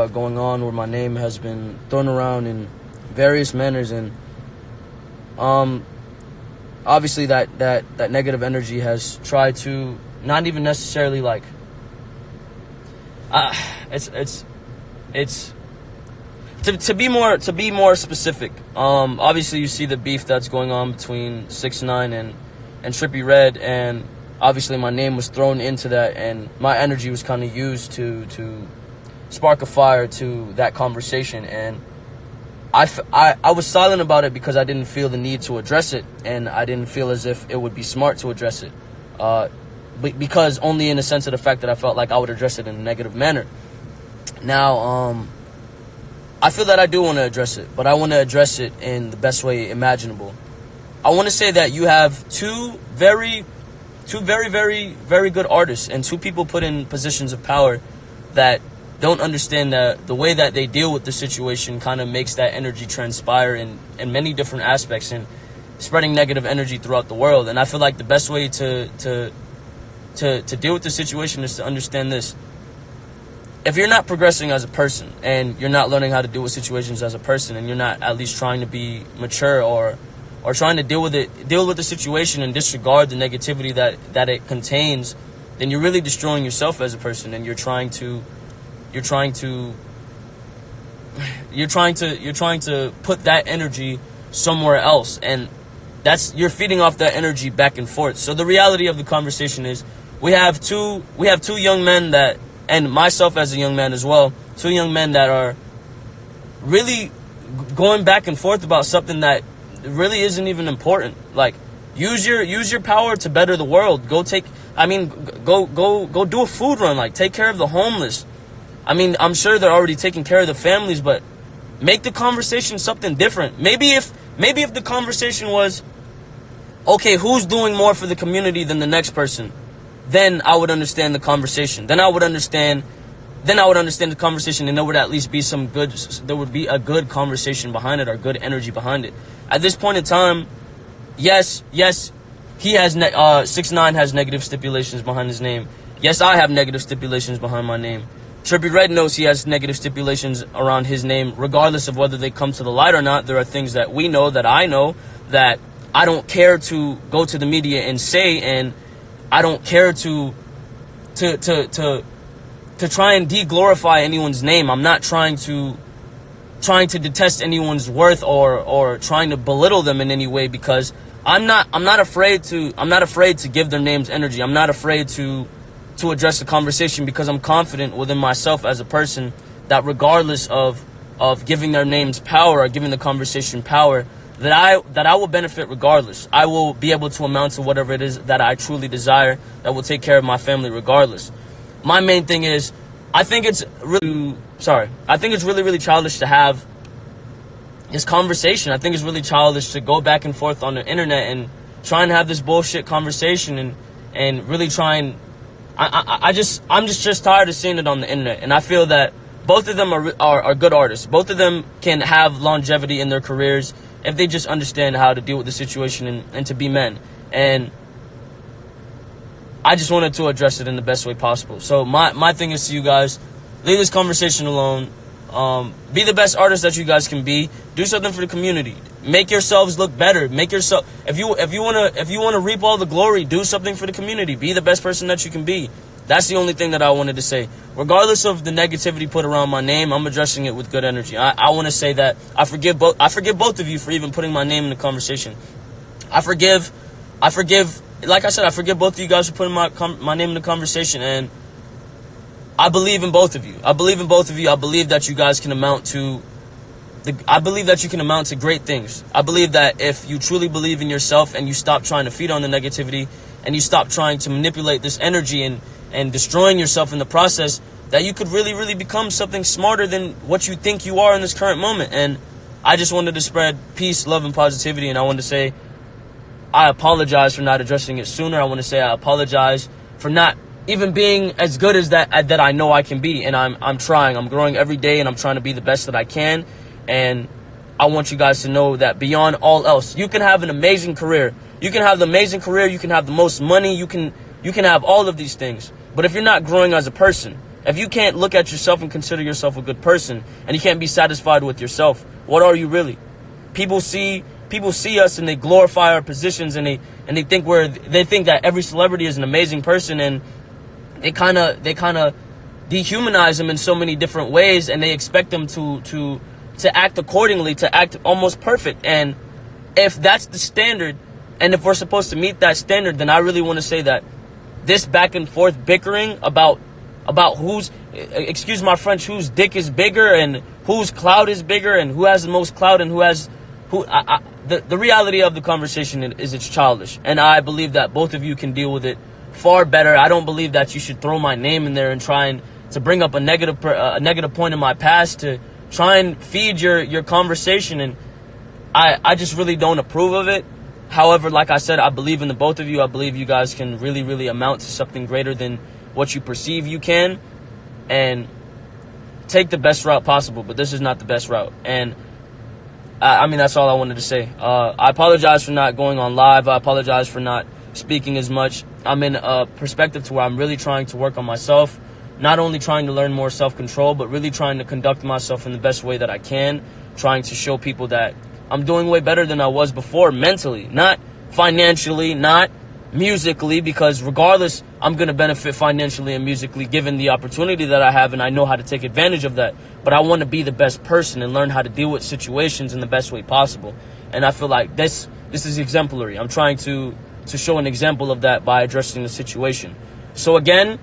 going on where my name has been thrown around in various manners, and obviously that negative energy has tried to not even necessarily like it's to be more specific. Obviously you see the beef that's going on between 6ix9ine and Trippie Redd, and obviously my name was thrown into that, and my energy was kind of used to spark a fire to that conversation. And I was silent about it because I didn't feel the need to address it, and I didn't feel as if it would be smart to address it, because only in the sense of the fact that I felt like I would address it in a negative manner. Now, I feel that I do want to address it, but I want to address it in the best way imaginable. I want to say that you have two very good artists and two people put in positions of power that don't understand that the way that they deal with the situation kind of makes that energy transpire in many different aspects and spreading negative energy throughout the world. And I feel like the best way to deal with the situation is to understand this. If you're not progressing as a person and you're not learning how to deal with situations as a person, and you're not at least trying to be mature or trying to deal with the situation and disregard the negativity that it contains, then you're really destroying yourself as a person, and you're trying to put that energy somewhere else, and you're feeding off that energy back and forth. So the reality of the conversation is we have two young men that, and myself as a young man as well, two young men that are really going back and forth about something that really isn't even important. Like, use your power to better the world. Go do a food run. Like, take care of the homeless. I mean, I'm sure they're already taking care of the families, but make the conversation something different. Maybe if the conversation was, okay, who's doing more for the community than the next person, then I would understand the conversation. Then I would understand the conversation, and there would at least be there would be a good conversation behind it, or good energy behind it. At this point in time, yes, he has 6ix9ine has negative stipulations behind his name. Yes, I have negative stipulations behind my name. Trippie Redd knows he has negative stipulations around his name, regardless of whether they come to the light or not. There are things that we know, that I know, that I don't care to go to the media and say, and I don't care to try and de-glorify anyone's name. I'm not trying to detest anyone's worth or trying to belittle them in any way, because I'm not afraid to give their names energy. I'm not afraid to address the conversation, because I'm confident within myself as a person that regardless of giving their names power or giving the conversation power, that I will benefit regardless. I will be able to amount to whatever it is that I truly desire, that will take care of my family regardless. My main thing is, I think it's really childish to have this conversation. I think it's really childish to go back and forth on the internet and try and have this bullshit conversation and really try and I'm just tired of seeing it on the internet. And I feel that both of them are good artists. Both of them can have longevity in their careers if they just understand how to deal with the situation and to be men. And I just wanted to address it in the best way possible. So my thing is to you guys, leave this conversation alone. Be the best artist that you guys can be. Do something for the community. Make yourselves look better. If you wanna reap all the glory, do something for the community. Be the best person that you can be. That's the only thing that I wanted to say. Regardless of the negativity put around my name, I'm addressing it with good energy. I want to say that I forgive both of you for even putting my name in the conversation. I forgive. Like I said, I forgive both of you guys for putting my name in the conversation, and I believe in both of you. I believe that you guys can amount to great things. I believe that if you truly believe in yourself and you stop trying to feed on the negativity and you stop trying to manipulate this energy and destroying yourself in the process, that you could really, really become something smarter than what you think you are in this current moment. And I just wanted to spread peace, love, and positivity, and I wanted to say I apologize for not addressing it sooner. I want to say I apologize for not even being as good as that I know I can be. And I'm trying. I'm growing every day, and I'm trying to be the best that I can. And I want you guys to know that beyond all else, you can have an amazing career. You can have the most money, you can have all of these things. But if you're not growing as a person, If you can't look at yourself and consider yourself a good person, and you can't be satisfied with yourself, what are you really? People see us and they glorify our positions, and they think that every celebrity is an amazing person, and they kind of dehumanize them in so many different ways, and they expect them to act accordingly, to act almost perfect. And if that's the standard, and if we're supposed to meet that standard, then I really want to say that this back and forth bickering about whose, excuse my French, whose dick is bigger and whose clout is bigger and who has the most clout and the reality of the conversation is it's childish. And I believe that both of you can deal with it far better. I don't believe that you should throw my name in there and trying to bring up a negative point in my past to try and feed your conversation. And I just really don't approve of it. However, like I said, I believe in the both of you. I believe you guys can really, really amount to something greater than what you perceive you can, and take the best route possible. But this is not the best route. And I mean, that's all I wanted to say. I apologize for not going on live. I apologize for not speaking as much. I'm in a perspective to where I'm really trying to work on myself, not only trying to learn more self-control, but really trying to conduct myself in the best way that I can, trying to show people that I'm doing way better than I was before, mentally, not financially, not musically, because regardless, I'm going to benefit financially and musically given the opportunity that I have, and I know how to take advantage of that. But I want to be the best person and learn how to deal with situations in the best way possible. And I feel like this is exemplary. I'm trying to show an example of that by addressing the situation. So again,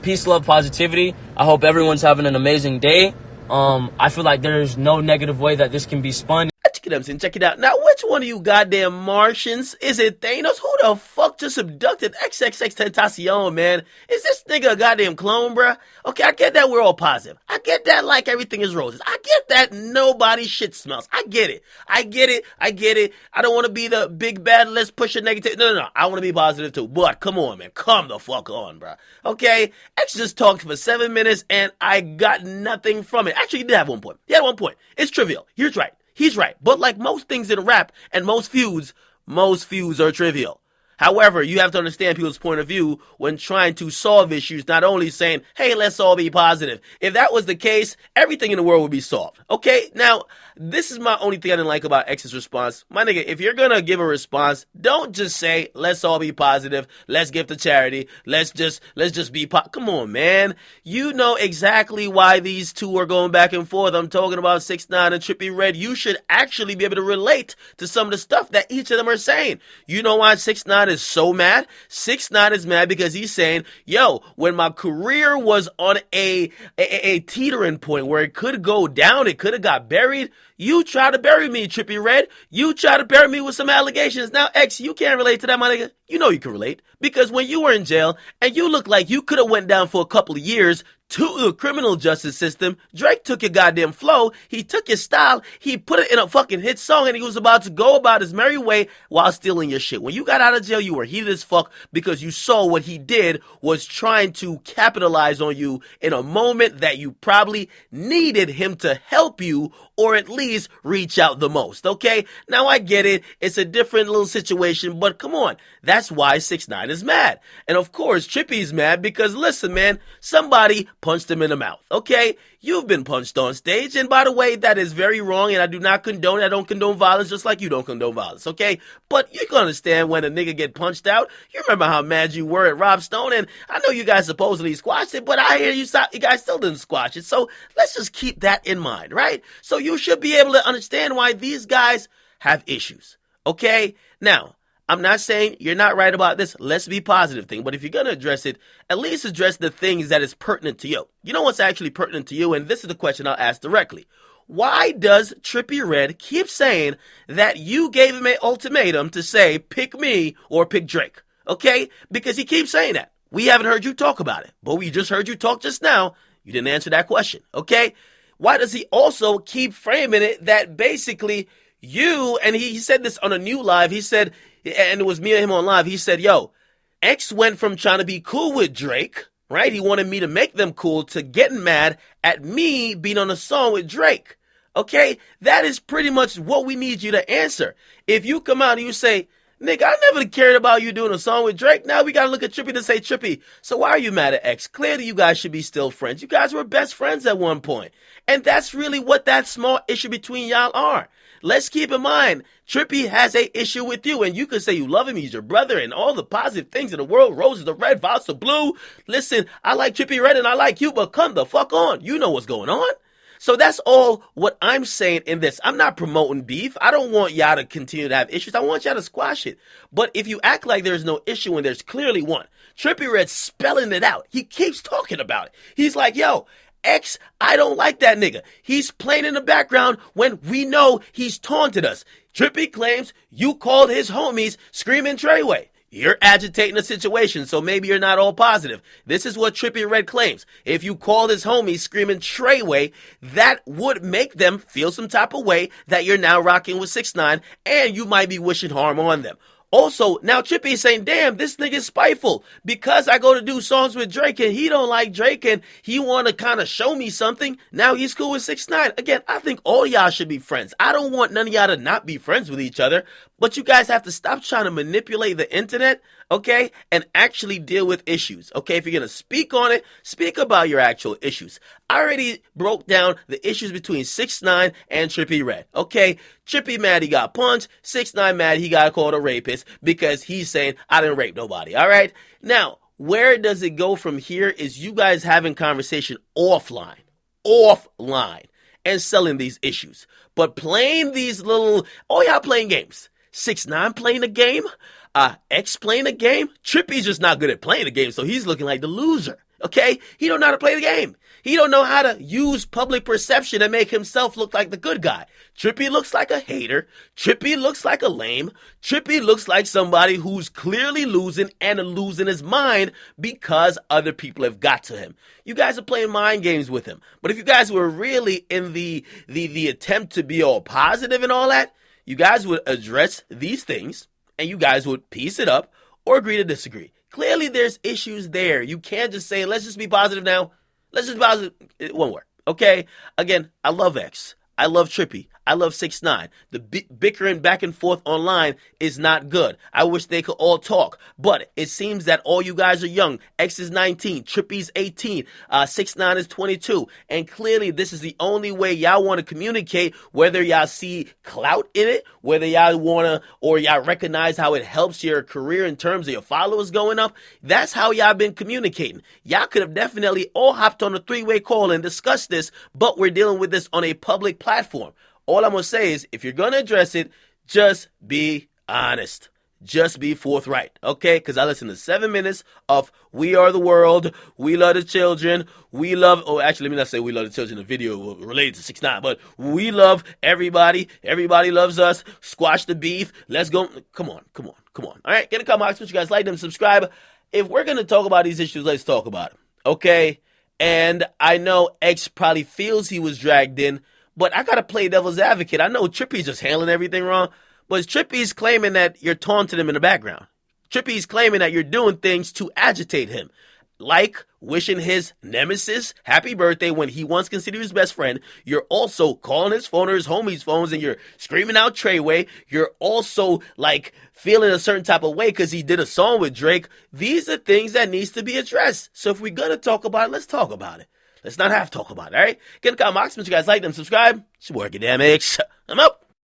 peace, love, positivity. I hope everyone's having an amazing day. I feel like there's no negative way that this can be spun. Check it out. Now, which one of you goddamn Martians? Is it Thanos? Who the fuck just abducted xxxtentacion, man? Is this nigga a goddamn clone, bruh? Okay, I get that we're all positive. I get that like everything is roses. I get that nobody shit smells. I get it. I don't want to be the big bad, let's push a negative. No. I want to be positive too. But come on, man. Come the fuck on, bruh. Okay? X just talked for 7 minutes and I got nothing from it. Actually, he did have one point. He had one point. It's trivial. He's right. But like most things in rap and most feuds are trivial. However, you have to understand people's point of view when trying to solve issues, not only saying, hey, let's all be positive. If that was the case, everything in the world would be solved. Okay? Now, this is my only thing I didn't like about X's response. My nigga, if you're gonna give a response, don't just say, let's all be positive, let's give to charity, let's just be come on, man. You know exactly why these two are going back and forth. I'm talking about 6ix9ine and Trippie Redd. You should actually be able to relate to some of the stuff that each of them are saying. You know why 6ix9ine is so mad? 6ix9ine is mad because he's saying, yo, when my career was on a teetering point where it could go down, it could have got buried, you try to bury me, Trippie Redd. You try to bury me with some allegations. Now, X, you can't relate to that, my nigga. You know you can relate. Because when you were in jail and you look like you could have went down for a couple of years to the criminal justice system, Drake took your goddamn flow, he took your style, he put it in a fucking hit song, and he was about to go about his merry way while stealing your shit. When you got out of jail, you were heated as fuck because you saw what he did was trying to capitalize on you in a moment that you probably needed him to help you or at least reach out the most, okay? Now, I get it. It's a different little situation, but come on. That's why 6ix9ine is mad. And of course, Trippie's mad because, listen, man, somebody punched him in the mouth, okay? You've been punched on stage, and by the way, that is very wrong, and I do not condone it. I don't condone violence, just like you don't condone violence, okay? But you can understand when a nigga get punched out. You remember how mad you were at Rob Stone, and I know you guys supposedly squashed it, but I hear you guys still didn't squash it. So let's just keep that in mind, right? So you should be able to understand why these guys have issues, okay? Now, I'm not saying you're not right about this let's be positive thing, but if you're going to address it, at least address the things that is pertinent to you. You know what's actually pertinent to you? And this is the question I'll ask directly. Why does Trippie Redd keep saying that you gave him an ultimatum to say, pick me or pick Drake? Okay? Because he keeps saying that. We haven't heard you talk about it, but we just heard you talk just now. You didn't answer that question. Okay? Why does he also keep framing it that basically you, and he said this on a new live, he said, and it was me and him on live, he said, yo, X went from trying to be cool with Drake, right? He wanted me to make them cool to getting mad at me being on a song with Drake. Okay? That is pretty much what we need you to answer. If you come out and you say, Nigga, I never cared about you doing a song with Drake. Now we gotta look at Trippie to say, Trippie, so why are you mad at X? Clearly you guys should be still friends. You guys were best friends at one point. And that's really what that small issue between y'all are. Let's keep in mind, Trippie has a issue with you, and you can say you love him, he's your brother, and all the positive things in the world. Roses are red, violets are blue. Listen, I like Trippie Redd and I like you, but come the fuck on. You know what's going on. So that's all what I'm saying in this. I'm not promoting beef. I don't want y'all to continue to have issues. I want y'all to squash it. But if you act like there's no issue when there's clearly one, Trippie Redd spelling it out. He keeps talking about it. He's like, yo, X, I don't like that nigga. He's playing in the background when we know he's taunted us. Trippie claims you called his homies screaming Treyway. You're agitating the situation, so maybe you're not all positive. This is what Trippie Redd claims. If you called his homies screaming Treyway, that would make them feel some type of way that you're now rocking with 6ix9ine, and you might be wishing harm on them. Also, now Trippie is saying, damn, this nigga's spiteful because I go to do songs with Drake and he don't like Drake and he want to kind of show me something. Now he's cool with 6ix9ine. Again, I think all y'all should be friends. I don't want none of y'all to not be friends with each other, but you guys have to stop trying to manipulate the internet, okay, and actually deal with issues, okay? If you're going to speak on it, speak about your actual issues. I already broke down the issues between 6ix9ine and Trippie Redd, okay? Trippie mad he got punched, 6ix9ine mad he got called a rapist because he's saying, I didn't rape nobody, all right? Now, where does it go from here is you guys having conversation offline, and selling these issues. But playing these little, oh, y'all playing games. 6ix9ine playing a game, X playing a game. Trippie's just not good at playing the game, so he's looking like the loser, okay? He don't know how to play the game. He don't know how to use public perception and make himself look like the good guy. Trippie looks like a hater. Trippie looks like a lame. Trippie looks like somebody who's clearly losing and losing his mind because other people have got to him. You guys are playing mind games with him. But if you guys were really in the attempt to be all positive and all that, you guys would address these things and you guys would piece it up or agree to disagree. Clearly there's issues there. You can't just say, let's just be positive now. Let's just be positive. It won't work. Okay? Again, I love X. I love Trippie. I love 6ix9ine. The bickering back and forth online is not good. I wish they could all talk. But it seems that all you guys are young. X is 19. Trippie's 18. 6ix9ine is 22. And clearly this is the only way y'all want to communicate, whether y'all see clout in it, whether y'all want to, or y'all recognize how it helps your career in terms of your followers going up. That's how y'all been communicating. Y'all could have definitely all hopped on a 3-way call and discussed this, but we're dealing with this on a public platform. All I'm going to say is, if you're going to address it, just be honest. Just be forthright, okay? Because I listened to 7 minutes of We Are the World, We Love the Children, We Love, oh, actually, let me not say We Love the Children, the video related to 6ix9ine, but we love everybody, everybody loves us, squash the beef, let's go, come on. All right, get a comment box, put you guys like them, subscribe. If we're going to talk about these issues, let's talk about them, okay? And I know X probably feels he was dragged in, but I got to play devil's advocate. I know Trippie's just handling everything wrong, but Trippie's claiming that you're taunting him in the background. Trippie's claiming that you're doing things to agitate him, like wishing his nemesis happy birthday when he once considered his best friend. You're also calling his phone or his homies' phones and you're screaming out Treyway. You're also like feeling a certain type of way because he did a song with Drake. These are things that needs to be addressed. So if we're going to talk about it, let's talk about it. Let's not have to talk about it, all right? Get a comment box, make sure you guys like them, subscribe. It's your boy Akademiks. I'm out.